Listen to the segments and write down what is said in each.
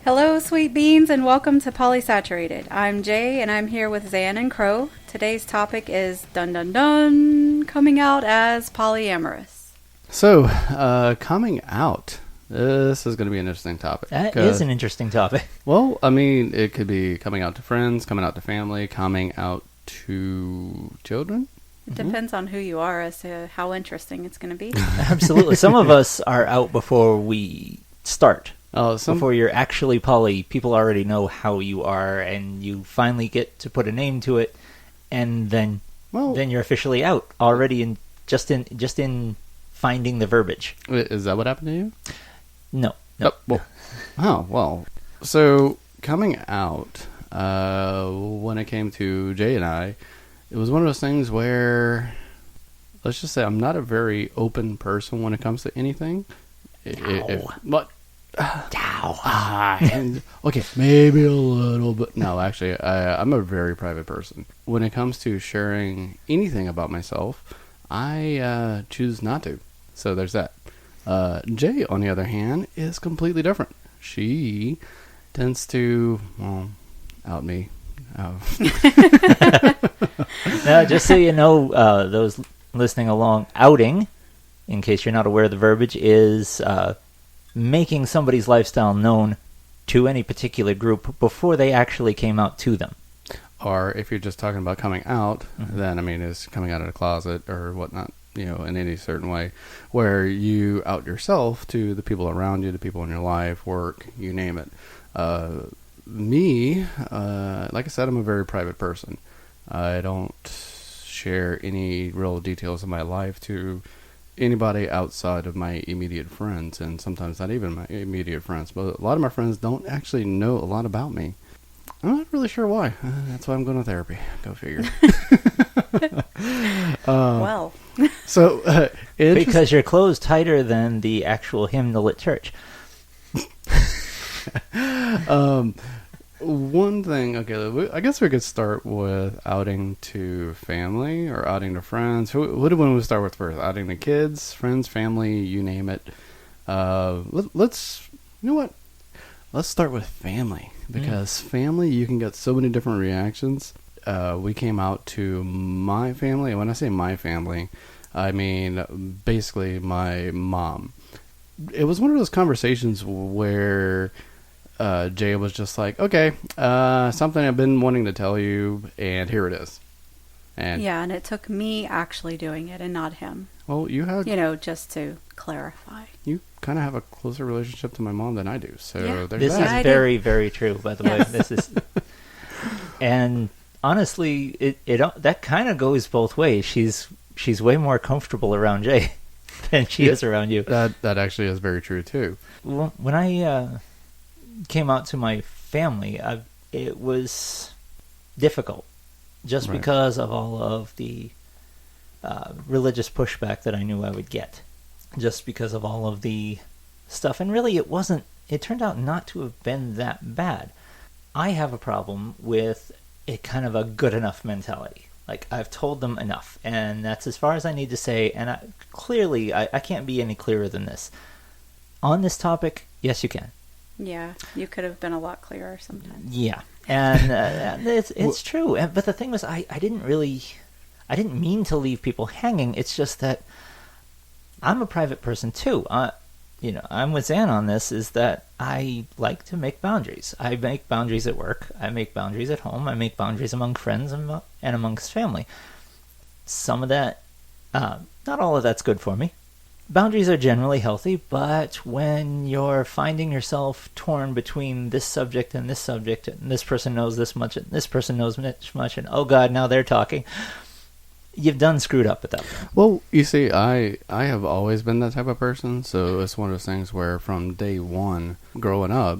Hello, sweet beans, and welcome to Polysaturated. I'm Jay, and I'm here with Zan and Crow. Today's topic is dun dun dun, coming out as polyamorous. So, coming out. This is going to be an interesting topic. That is an interesting topic. Well, I mean, it could be coming out to friends, coming out to family, coming out to children. It depends on who you are as to how interesting it's going to be. Absolutely. Some of us are out before we start. Before you're actually poly, people already know how you are, and you finally get to put a name to it, and then you're officially out already, in just in finding the verbiage. Is that what happened to you? No. Well. So coming out, when it came to Jay and I, it was one of those things where, let's just say, I'm not a very open person when it comes to anything. Okay, maybe a little, but no, actually, I'm a very private person. When it comes to sharing anything about myself, I choose not to. So there's that. Jay, on the other hand, is completely different. She tends to, out me. Now, just so you know, those listening along, outing, in case you're not aware of the verbiage, is making somebody's lifestyle known to any particular group before they actually came out to them. Or if you're just talking about coming out, then, I mean, it's coming out of the closet or whatnot, in any certain way, where you out yourself to the people around you, the people in your life, work, you name it. Me, like I said, I'm a very private person. I don't share any real details of my life to anybody outside of my immediate friends, and sometimes not even my immediate friends. But a lot of my friends don't actually know a lot about me. I'm not really sure why. That's why I'm going to therapy. Go figure. Well. So, because you're clothes tighter than the actual hymnal at church. One thing, okay, I guess we could start with outing to family or outing to friends. What do we start with first? Outing to kids, friends, family, you name it. Let's start with family, because family, you can get so many different reactions. We came out to my family, and when I say my family, I mean basically my mom. It was one of those conversations where Jay was just like, okay, something I've been wanting to tell you, and here it is. And it took me actually doing it and not him. Well, you have... just to clarify. You kind of have a closer relationship to my mom than I do, so there's this that. is very, very true, by the way. This is... And honestly, it that kind of goes both ways. She's way more comfortable around Jay than she is around you. That actually is very true, too. Well, when I came out to my family, it was difficult just because of all of the religious pushback that I knew I would get, just because of all of the stuff. And really, it turned out not to have been that bad. I have a problem with a kind of a good enough mentality. Like, I've told them enough, and that's as far as I need to say, and I can't be any clearer than this. On this topic, yes, you can. Yeah, you could have been a lot clearer sometimes. Yeah, and it's true. But the thing was, I didn't mean to leave people hanging. It's just that I'm a private person too. I'm with Zan on this, is that I like to make boundaries. I make boundaries at work. I make boundaries at home. I make boundaries among friends and amongst family. Some of that, not all of that's good for me. Boundaries are generally healthy, but when you're finding yourself torn between this subject, and this person knows this much, and this person knows this much, and oh God, now they're talking, you've done screwed up at that point. Well, you see, I have always been that type of person, so it's one of those things where from day one, growing up,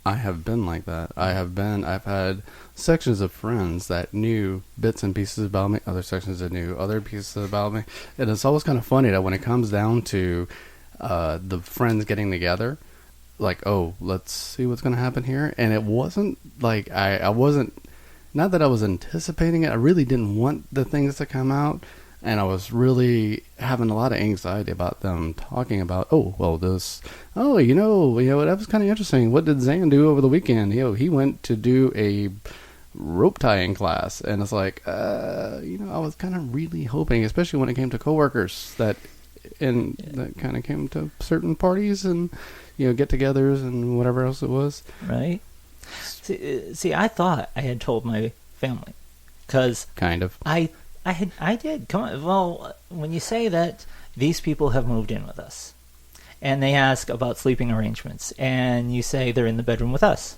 I have been like that. I've had sections of friends that knew bits and pieces about me, other sections that knew other pieces about me. And it's always kind of funny that when it comes down to the friends getting together, like, oh, let's see what's going to happen here. And it wasn't like I wasn't, not that I was anticipating it. I really didn't want the things to come out. And I was really having a lot of anxiety about them talking about, oh, well, this, oh, that was kind of interesting. What did Zan do over the weekend? He went to do a rope tying class. And it's like, I was kind of really hoping, especially when it came to coworkers, that kind of came to certain parties and, get-togethers and whatever else it was. Right. See, I thought I had told my family, because kind of. I did. Come on. Well, when you say that these people have moved in with us, and they ask about sleeping arrangements, and you say they're in the bedroom with us.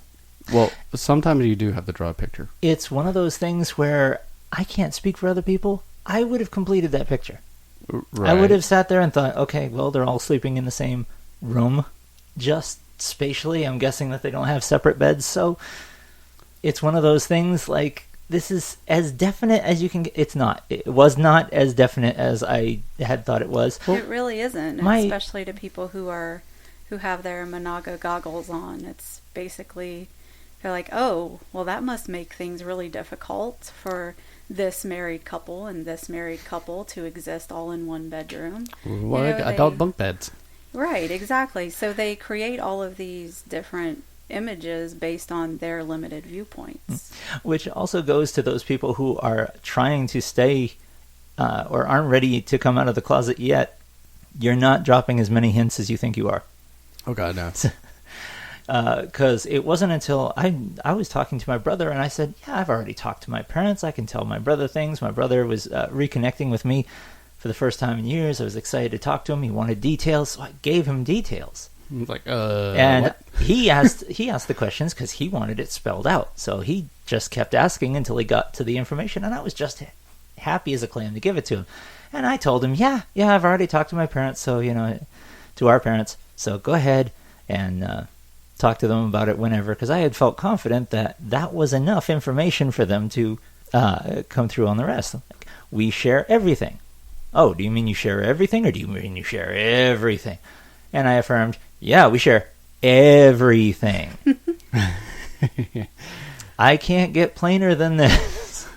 Well, sometimes you do have to draw a picture. It's one of those things where I can't speak for other people. I would have completed that picture. Right. I would have sat there and thought, okay, well, they're all sleeping in the same room. Just spatially, I'm guessing that they don't have separate beds. So it's one of those things like, this is as definite as you can get. It's not. It was not as definite as I had thought it was. It really isn't, especially to people who have their Monaga goggles on. It's basically, they're like, oh, well, that must make things really difficult for this married couple and this married couple to exist all in one bedroom. What? Adult bunk beds. Right, exactly. So they create all of these different images based on their limited viewpoints. Which also goes to those people who are trying to stay or aren't ready to come out of the closet yet. You're not dropping as many hints as you think you are. Oh, God, no. Because it wasn't until I was talking to my brother, and I said, yeah, I've already talked to my parents. I can tell my brother things. My brother was reconnecting with me for the first time in years. I was excited to talk to him. He wanted details, so I gave him details. Like, and what? he asked the questions because he wanted it spelled out. So he just kept asking until he got to the information, and I was just happy as a clam to give it to him. And I told him, yeah, I've already talked to my parents, so, to our parents. So go ahead and talk to them about it whenever, because I had felt confident that that was enough information for them to come through on the rest. Like, we share everything. Oh, do you mean you share everything, or do you mean you share everything? And I affirmed, yeah, we share everything. I can't get plainer than this.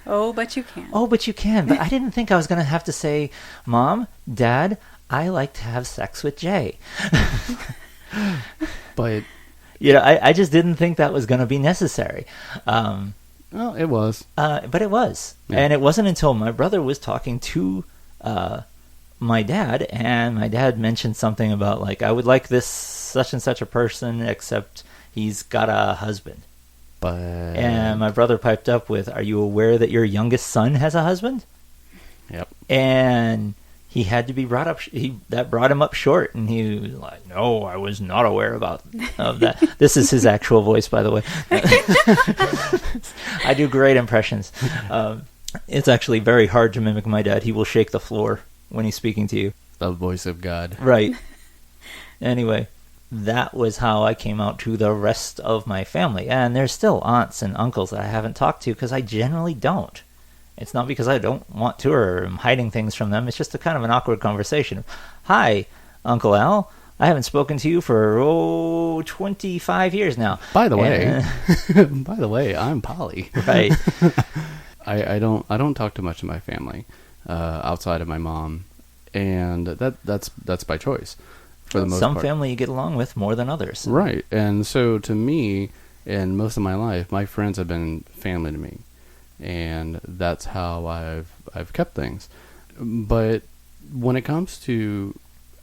Oh, but you can. Oh, but you can. But I didn't think I was going to have to say, Mom, Dad, I like to have sex with Jay. But I just didn't think that was going to be necessary. Well, it was. But it was. Yeah. And it wasn't until my brother was talking to my dad, and my dad mentioned something about, like, I would like this such and such a person, except he's got a husband. But... And my brother piped up with, are you aware that your youngest son has a husband? Yep. And he had to be brought up. That brought him up short, and he was like, "No, I was not aware of that." This is his actual voice, by the way. I do great impressions. It's actually very hard to mimic my dad. He will shake the floor when he's speaking to you. The voice of God. Right. Anyway, that was how I came out to the rest of my family, and there's still aunts and uncles that I haven't talked to because I generally don't. It's not because I don't want to or I'm hiding things from them. It's just a kind of an awkward conversation. Hi, Uncle Al. I haven't spoken to you for 25 years now. By the way, I'm Polly. Right. I don't talk too much to my family outside of my mom, and that's by choice for the most part. Some family you get along with more than others. Right. And so to me, in most of my life, my friends have been family to me. And that's how I've kept things. But when it comes to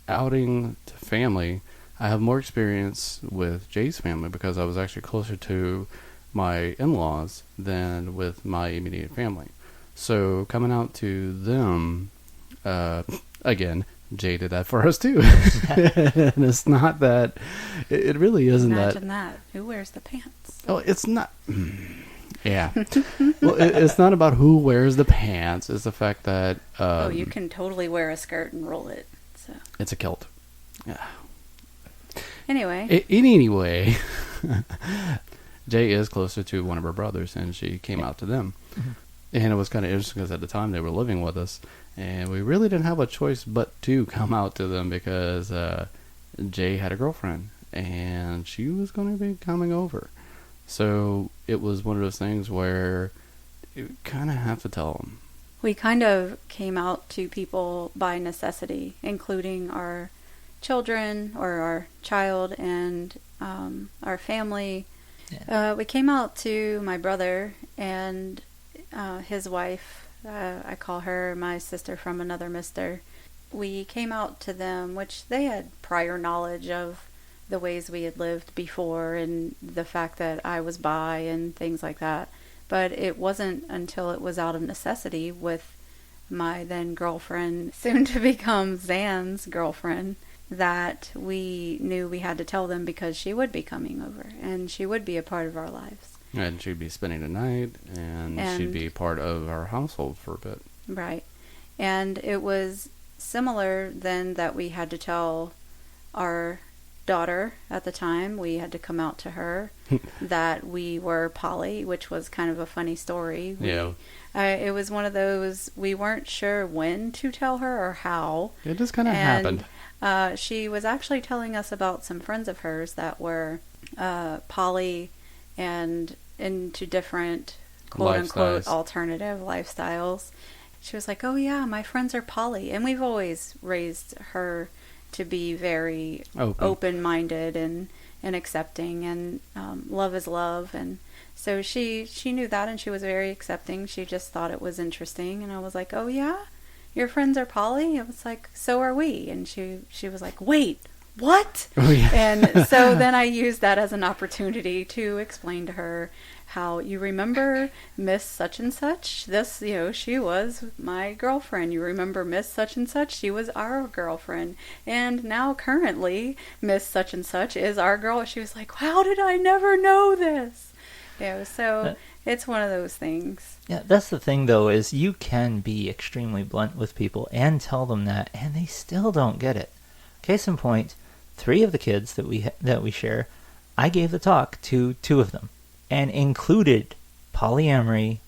outing to family, I have more experience with Jay's family because I was actually closer to my in-laws than with my immediate family. So coming out to them, again, Jay did that for us too. And it's not that, it really isn't that. Imagine that. Who wears the pants? Oh, it's not... Yeah. Well, it's not about who wears the pants. It's the fact that... you can totally wear a skirt and roll it. So it's a kilt. Yeah. Anyway. Anyway, Jay is closer to one of her brothers, and she came out to them. Mm-hmm. And it was kind of interesting because at the time they were living with us, and we really didn't have a choice but to come out to them because Jay had a girlfriend, and she was going to be coming over. So it was one of those things where you kind of have to tell them. we kind of came out to people by necessity, including our children or our child and our family. Yeah. We came out to my brother and his wife. I call her my sister from another mister. We came out to them, which they had prior knowledge of the ways we had lived before and the fact that I was bi and things like that. But it wasn't until it was out of necessity with my then girlfriend, soon to become Zan's girlfriend, that we knew we had to tell them because she would be coming over and she would be a part of our lives. And she'd be spending the night, and she'd be part of our household for a bit. Right. And it was similar then that we had to tell our daughter at the time, we had to come out to her that we were poly, which was kind of a funny story. It was one of those, we weren't sure when to tell her or how. It just kind of happened. She was actually telling us about some friends of hers that were poly and into different quote-unquote alternative lifestyles. She was like, oh yeah, my friends are poly. And we've always raised her to be very open-minded and accepting, and love is love. And so she knew that, and she was very accepting. She just thought it was interesting. And I was like, oh yeah, your friends are poly? I was like, so are we. And she was like, wait, what? Oh, yeah. And so then I used that as an opportunity to explain to her how, you remember Miss such and such? This, she was my girlfriend. You remember Miss such and such? She was our girlfriend. And now currently Miss such and such is our girl. She was like, how did I never know this? So it's one of those things. Yeah, that's the thing though, is you can be extremely blunt with people and tell them that, and they still don't get it. Case in point, 3 of the kids that we share, I gave the talk to 2 of them, and included polyamory,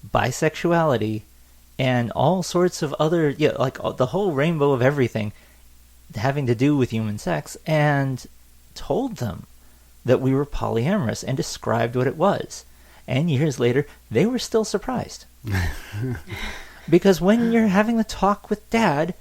bisexuality, and all sorts of other, like the whole rainbow of everything having to do with human sex, and told them that we were polyamorous and described what it was. And years later, they were still surprised. Because when you're having the talk with Dad,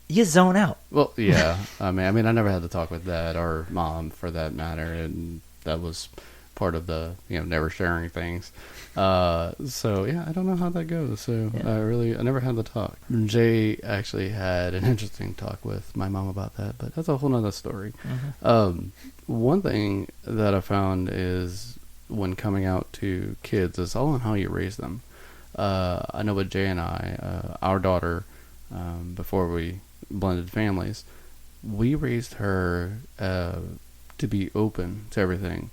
you zone out. Well, yeah. I mean, I never had to talk with Dad or Mom for that matter, and that was part of the, never sharing things. So yeah, I don't know how that goes. So yeah. I never had the talk. Jay actually had an interesting talk with my mom about that, but that's a whole nother story. Mm-hmm. One thing that I found is when coming out to kids, it's all on how you raise them. I know with Jay and I, our daughter, before we blended families, we raised her to be open to everything.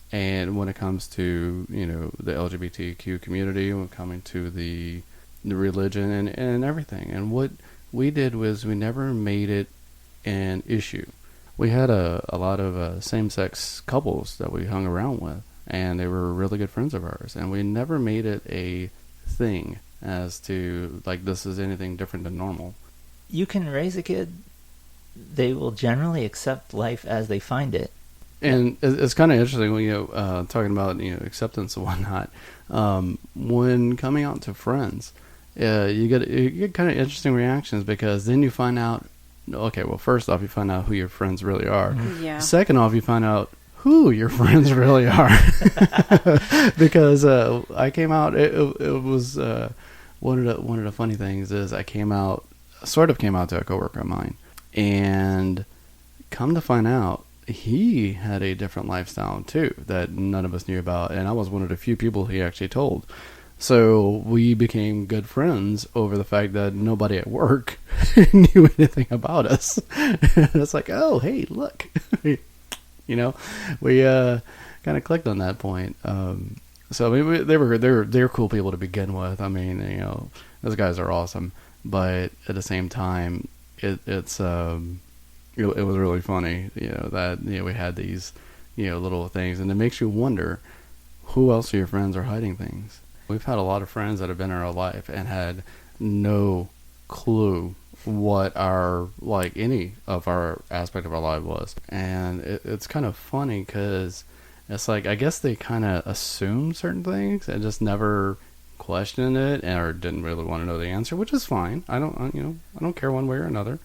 And when it comes to, the LGBTQ community, when coming to the religion and everything. And what we did was we never made it an issue. We had a lot of same-sex couples that we hung around with, and they were really good friends of ours. And we never made it a thing as to, like, this is anything different than normal. You can raise a kid, they will generally accept life as they find it. And it's kind of interesting when talking about acceptance and whatnot. When coming out to friends, you get kind of interesting reactions, because then you find out. Okay, well, first off, you find out who your friends really are. Yeah. Second off, you find out who your friends really are. Because I came out. It was one of the funny things is I sort of came out to a coworker of mine, and come to find out, he had a different lifestyle too that none of us knew about, and I was one of the few people he actually told. So we became good friends over the fact that nobody at work knew anything about us. It's like, oh, hey, look, we kind of clicked on that point. So I mean, they were cool people to begin with. I mean, those guys are awesome, but at the same time, it was really funny, that we had these, little things, and it makes you wonder who else of your friends are hiding things. We've had a lot of friends that have been in our life and had no clue what any of our aspect of our life was, and it's kind of funny because it's like I guess they kind of assume certain things and just never question it or didn't really want to know the answer, which is fine. I don't care one way or another.